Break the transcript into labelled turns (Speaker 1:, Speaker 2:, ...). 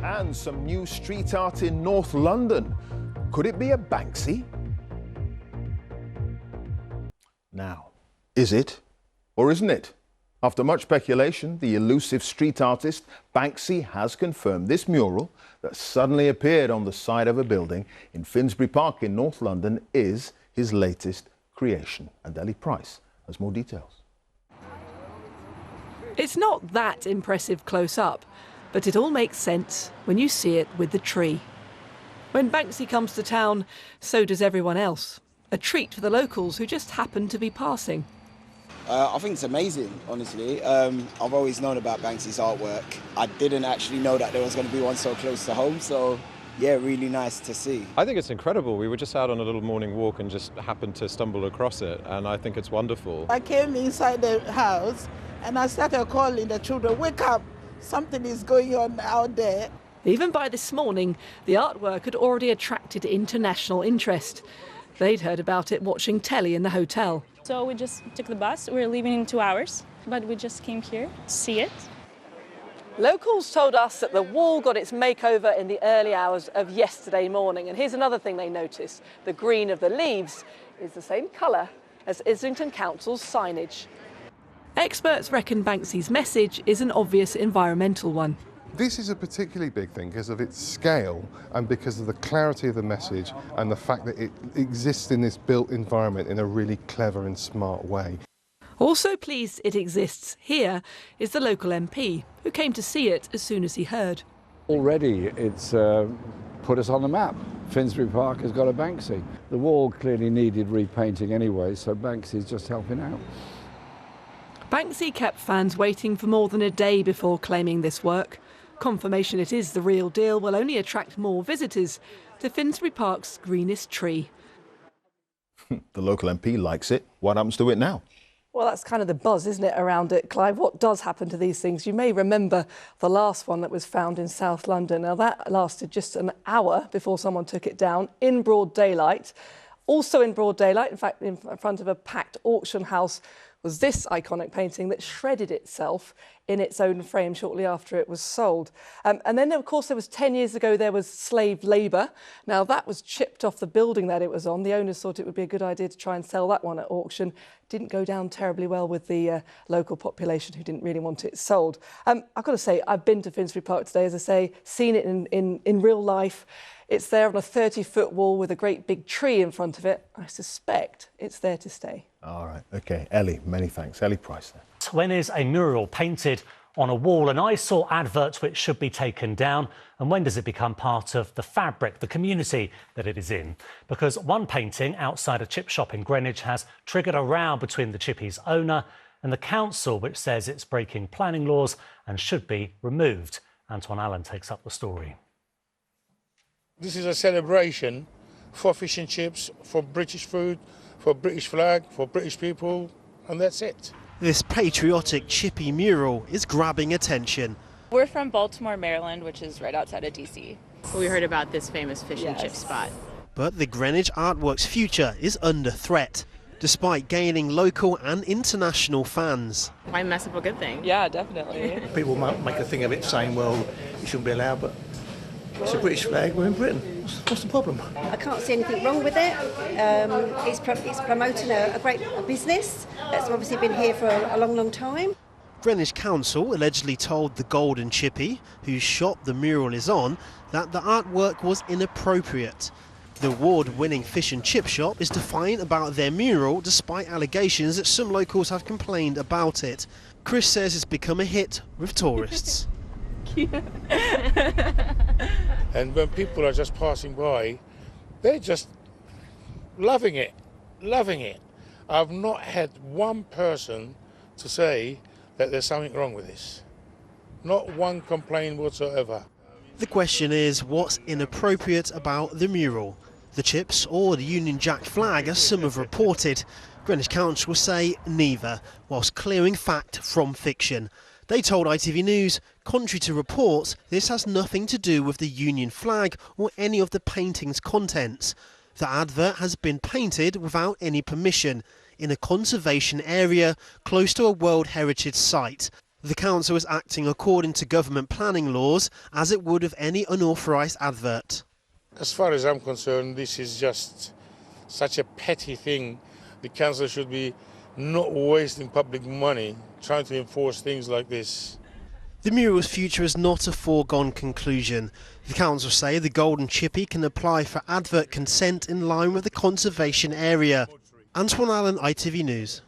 Speaker 1: And some new street art in North London. Could it be a Banksy? Now, is it or isn't it? After much speculation, the elusive street artist Banksy has confirmed this mural that suddenly appeared on the side of a building in Finsbury Park in North London is his latest creation. And Ellie Price has more details.
Speaker 2: It's not that impressive close up, but it all makes sense when you see it with the tree. When Banksy comes to town, so does everyone else. A treat for the locals who just happen to be passing.
Speaker 3: I think it's amazing, honestly. I've always known about Banksy's artwork. I didn't actually know that there was going to be one so close to home, so yeah, really nice to see.
Speaker 4: I think it's incredible. We were just out on a little morning walk and just happened to stumble across it, and I think it's wonderful.
Speaker 5: I came inside the house and I started calling the children, wake up, something is going on out there.
Speaker 2: Even by this morning, the artwork had already attracted international interest. They'd heard about it watching telly in the hotel.
Speaker 6: So we just took the bus. We're leaving in 2 hours, but we just came here to see it.
Speaker 2: Locals told us that the wall got its makeover in the early hours of yesterday morning. And here's another thing they noticed. The green of the leaves is the same colour as Islington Council's signage. Experts reckon Banksy's message is an obvious environmental one.
Speaker 7: This is a particularly big thing because of its scale and because of the clarity of the message and the fact that it exists in this built environment in a really clever and smart way.
Speaker 2: Also pleased it exists here is the local MP, who came to see it as soon as he heard.
Speaker 8: Already it's put us on the map. Finsbury Park has got a Banksy. The wall clearly needed repainting anyway, so Banksy's just helping out.
Speaker 2: Banksy kept fans waiting for more than a day before claiming this work. Confirmation it is the real deal will only attract more visitors to Finsbury Park's greenest tree.
Speaker 1: The local MP likes it. What happens to it now?
Speaker 2: Well, that's kind of the buzz, isn't it, around it, Clive? What does happen to these things? You may remember the last one that was found in South London. Now, that lasted just an hour before someone took it down in broad daylight. Also in broad daylight, in fact, in front of a packed auction house, was this iconic painting that shredded itself in its own frame shortly after it was sold. And then, of course, there was 10 years ago, there was slave labour. Now, that was chipped off the building that it was on. The owners thought it would be a good idea to try and sell that one at auction. Didn't go down terribly well with the local population who didn't really want it sold. I've got to say, I've been to Finsbury Park today, as I say, seen it in real life. It's there on a 30-foot wall with a great big tree in front of it. I suspect it's there to stay.
Speaker 1: All right, OK. Ellie, many thanks. Ellie Price there.
Speaker 9: When is a mural painted on a wall an eyesore advert which should be taken down? And when does it become part of the fabric, the community that it is in? Because one painting outside a chip shop in Greenwich has triggered a row between the Chippie's owner and the council, which says it's breaking planning laws and should be removed. Anton Allen takes up the story.
Speaker 10: This is a celebration for fish and chips, for British food, for British flag, for British people, and that's it.
Speaker 11: This patriotic Chippie mural is grabbing attention.
Speaker 12: We're from Baltimore, Maryland, which is right outside of DC.
Speaker 13: We heard about this famous fish and chip spot.
Speaker 11: But the Greenwich artwork's future is under threat, despite gaining local and international fans.
Speaker 13: Why mess up a good thing?
Speaker 12: Yeah, definitely.
Speaker 14: People might make a thing of it saying, well, it shouldn't be allowed, but it's a British flag, we're in Britain. What's the problem?
Speaker 15: I can't see anything wrong with it. It's promoting a great business that's obviously been here for a long, long time.
Speaker 11: Greenwich Council allegedly told the Golden Chippie, whose shop the mural is on, that the artwork was inappropriate. The award-winning fish and chip shop is defiant about their mural, despite allegations that some locals have complained about it. Chris says it's become a hit with tourists.
Speaker 10: And when people are just passing by, they're just loving it, loving it. I've not had one person to say that there's something wrong with this. Not one complaint whatsoever.
Speaker 11: The question is, what's inappropriate about the mural? The chips or the Union Jack flag, as some have reported? Greenwich Council say neither, whilst clearing fact from fiction. They told ITV News, contrary to reports, this has nothing to do with the Union flag or any of the painting's contents. The advert has been painted without any permission, in a conservation area close to a World Heritage Site. The council is acting according to government planning laws as it would of any unauthorised advert.
Speaker 10: As far as I'm concerned, this is just such a petty thing. The council should be not wasting public money trying to enforce things like this.
Speaker 11: The mural's future is not a foregone conclusion. The council say the golden chippie can apply for advert consent in line with the conservation area. Antoine Allen, ITV News.